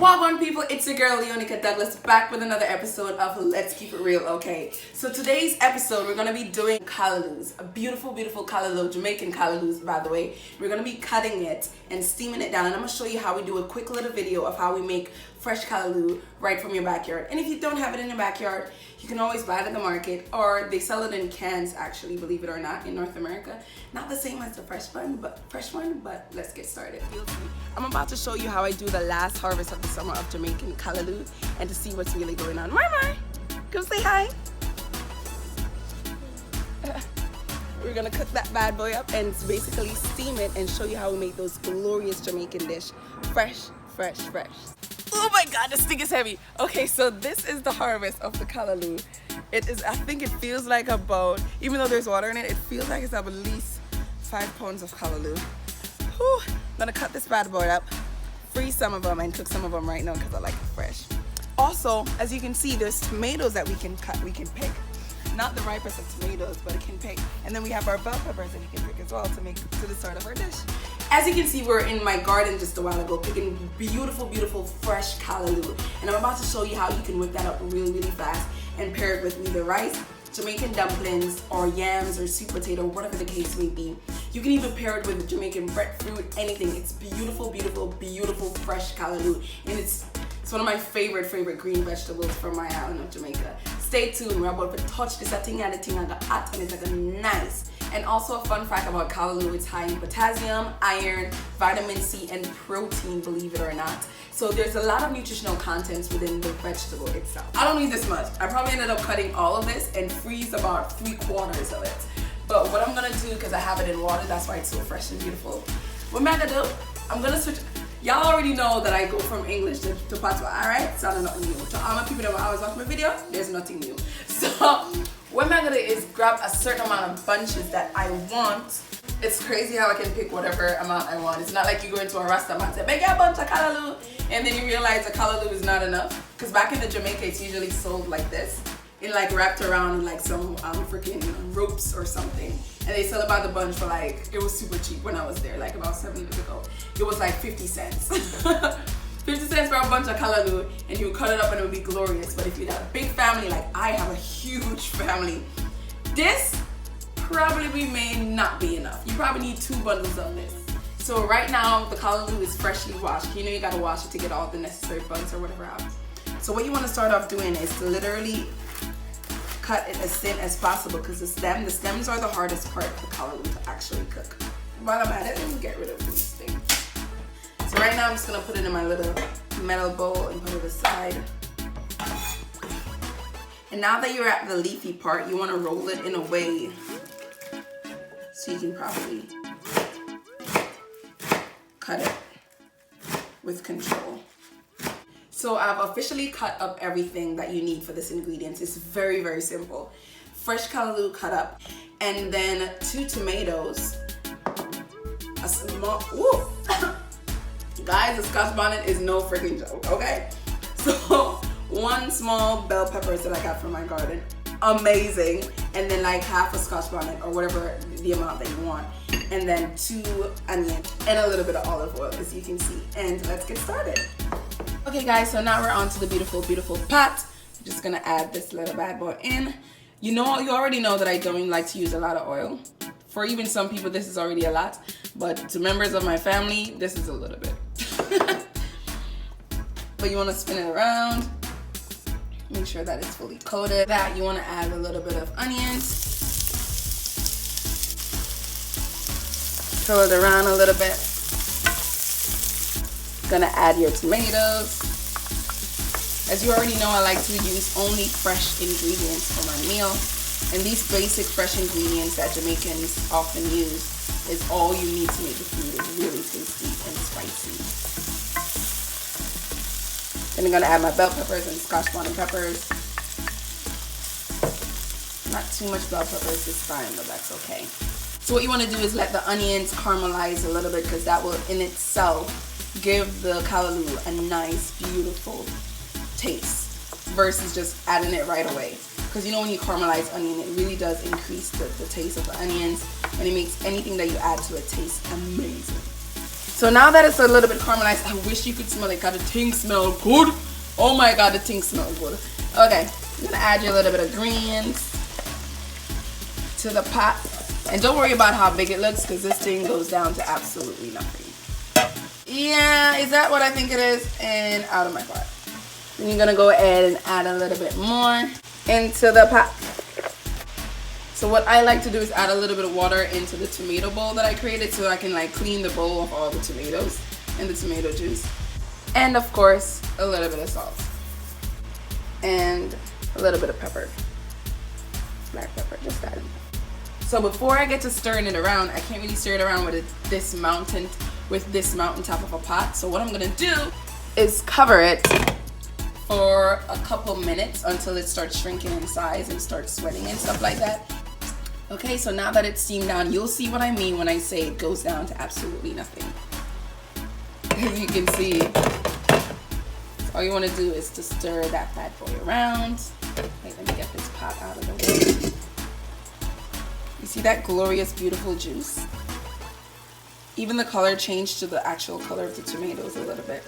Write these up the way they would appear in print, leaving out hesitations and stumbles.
Wagwan people, it's your girl Leonica Douglas back with another episode of Let's Keep It Real, okay? So today's episode, we're going to be doing callaloos, a beautiful, beautiful callaloo, Jamaican callaloos, by the way. We're going to be cutting it and steaming it down, and I'm going to show you how we do a quick little video of how we make fresh callaloo right from your backyard. And if you don't have it in your backyard, you can always buy it at the market, or they sell it in cans, actually, believe it or not, in North America. Not the same as the fresh one, but let's get started. I'm about to show you how I do the last harvest of the summer of Jamaican callaloo and to see what's really going on. Mar, come say hi. We're gonna cook that bad boy up and basically steam it and show you how we make those glorious Jamaican dish. Fresh. Oh my God, this thing is heavy. Okay, so this is the harvest of the callaloo. It is, I think it feels like about, even though there's water in it, it feels like it's at least 5 pounds of callaloo. Whew. I'm gonna cut this bad boy up, freeze some of them, and cook some of them right now because I like it fresh. Also, as you can see, there's tomatoes that we can cut, we can pick. Not the ripest of tomatoes, but it can pick. And then we have our bell peppers that you can pick as well to make to the start of our dish. As you can see, we're in my garden just a while ago picking beautiful, beautiful fresh callaloo. And I'm about to show you how you can whip that up really, really fast and pair it with either rice, Jamaican dumplings, or yams, or sweet potato, whatever the case may be. You can even pair it with Jamaican breadfruit, anything. It's beautiful, beautiful, beautiful fresh callaloo. And it's one of my favorite green vegetables from my island of Jamaica. Stay tuned, we're about to touch this thing and the thing and the hot, and it's like a nice. And also a fun fact about callaloo, it's high in potassium, iron, vitamin C, and protein, believe it or not. So there's a lot of nutritional contents within the vegetable itself. I don't need this much. I probably ended up cutting all of this and freeze about 3/4 of it. But what I'm gonna do, because I have it in water, that's why it's so fresh and beautiful. What am I gonna do? I'm gonna switch. Y'all already know that I go from English to Patois, alright? So nothing new. To all my people that will always watch my video, there's nothing new. So what I'm gonna do is grab a certain amount of bunches that I want. It's crazy how I can pick whatever amount I want. It's not like you go into a restaurant and say, make a bunch of callaloo, and then you realize the callaloo is not enough. Because back in the Jamaica, it's usually sold like this. It like wrapped around like some freaking ropes or something. And they sell it by the bunch for like, it was super cheap when I was there, like about 7 years ago. It was like 50 cents. 50 cents for a bunch of callaloo, and you would cut it up and it would be glorious. But if you had a big family, like I have a huge family, this probably may not be enough. You probably need 2 bundles of this. So right now, the callaloo is freshly washed. You know you gotta wash it to get all the necessary bugs or whatever out. So what you wanna start off doing is to literally cut it as thin as possible, because the stems are the hardest part of the callaloo to actually cook. While I'm at it, let me get rid of these things. So right now I'm just gonna put it in my little metal bowl and put it aside. And now that you're at the leafy part, you wanna roll it in a way so you can properly cut it with control. So I've officially cut up everything that you need for this ingredients. It's very, very simple. Fresh callaloo cut up, and then 2 tomatoes, a small, whoa. Guys, the Scotch bonnet is no freaking joke, okay? So 1 small bell peppers that I got from my garden, amazing. And then like half a Scotch bonnet or whatever the amount that you want. And then 2 onions and a little bit of olive oil, as you can see. And let's get started. Okay guys, so now we're on to the beautiful, beautiful pot. I'm just gonna add this little bad boy in. You already know that I don't like to use a lot of oil. For even some people, this is already a lot. But to members of my family, this is a little bit. But you wanna spin it around. Make sure that it's fully coated. That you wanna add a little bit of onions. Throw it around a little bit. Gonna add your tomatoes. As you already know, I like to use only fresh ingredients for my meal. And these basic fresh ingredients that Jamaicans often use is all you need to make the food really tasty and spicy. Then I'm gonna add my bell peppers and Scotch bonnet peppers. Not too much bell peppers this time, but that's okay. So what you wanna do is let the onions caramelize a little bit, because that will in itself give the callaloo a nice, beautiful taste versus just adding it right away. Because you know when you caramelize onion, it really does increase the taste of the onions, and it makes anything that you add to it taste amazing. So now that it's a little bit caramelized, I wish you could smell it. God, the thing smells good. Oh my God, the thing smells good. Okay, I'm gonna add you a little bit of greens to the pot. And don't worry about how big it looks, because this thing goes down to absolutely nothing. Yeah, is that what I think it is? And out of my pot. Then you're gonna go ahead and add a little bit more into the pot. So what I like to do is add a little bit of water into the tomato bowl that I created, so I can like clean the bowl of all the tomatoes and the tomato juice. And of course, a little bit of salt. And a little bit of pepper. Black pepper, just that. So before I get to stirring it around, I can't really stir it around with this mountain top of a pot. So what I'm gonna do is cover it for a couple minutes until it starts shrinking in size and starts sweating and stuff like that. Okay, so now that it's steamed down, you'll see what I mean when I say it goes down to absolutely nothing. As you can see, all you want to do is to stir that bad boy around. Wait, let me get this pot out of the way. You see that glorious, beautiful juice? Even the color changed to the actual color of the tomatoes a little bit.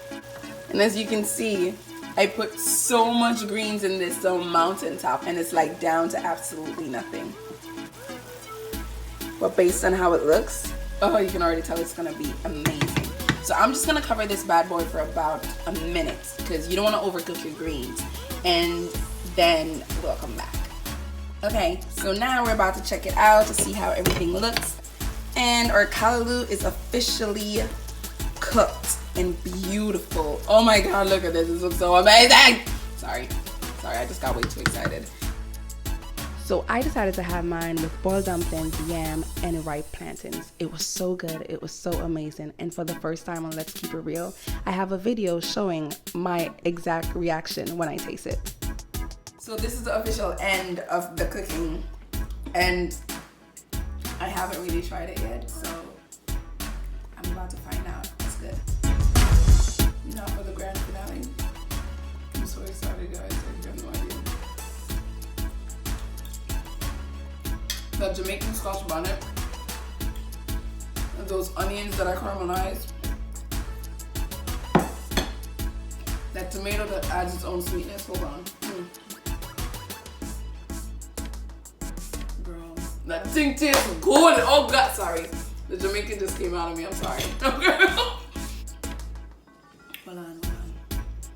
And as you can see, I put so much greens in this mountaintop, and it's like down to absolutely nothing. But based on how it looks, oh, you can already tell it's gonna be amazing. So I'm just gonna cover this bad boy for about a minute, because you don't wanna overcook your greens. And then we'll come back. Okay, so now we're about to check it out to see how everything looks. And our callaloo is officially cooked and beautiful. Oh my God, look at this, this looks so amazing. Sorry, I just got way too excited. So I decided to have mine with boiled dumplings, yam, and ripe plantains. It was so good, it was so amazing. And for the first time on Let's Keep It Real, I have a video showing my exact reaction when I taste it. So this is the official end of the cooking, and I haven't really tried it yet, so I'm about to find out. It's good. Now for the grand finale. I'm so excited, guys. I have no idea. The Jamaican Scotch bonnet, those onions that I caramelized, that tomato that adds its own sweetness. Hold on. Girl, that thing tastes good. Oh God, sorry. The Jamaican just came out of me. I'm sorry. Okay. Hold on.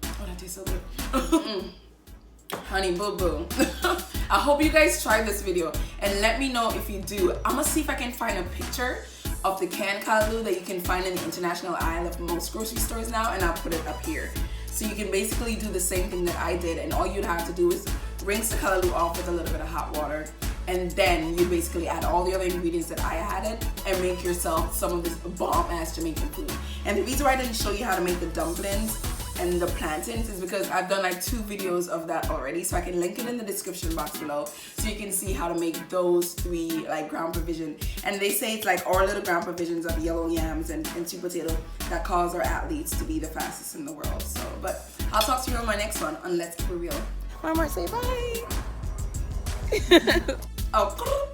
Oh, that tastes so good. Honey boo boo. I hope you guys try this video and let me know if you do. I'm gonna see if I can find a picture of the canned callaloo that you can find in the international aisle of most grocery stores now, and I'll put it up here. So you can basically do the same thing that I did, and all you'd have to do is rinse the callaloo off with a little bit of hot water, and then you basically add all the other ingredients that I added and make yourself some of this bomb-ass Jamaican food. And the reason why I didn't show you how to make the dumplings and the plantains is because I've done like 2 videos of that already, so I can link it in the description box below so you can see how to make those 3 like ground provision. And they say it's like our little ground provisions of yellow yams and sweet potato that cause our athletes to be the fastest in the world. So, but I'll talk to you on my next one on Let's Keep It Real. One more, say bye. Oh.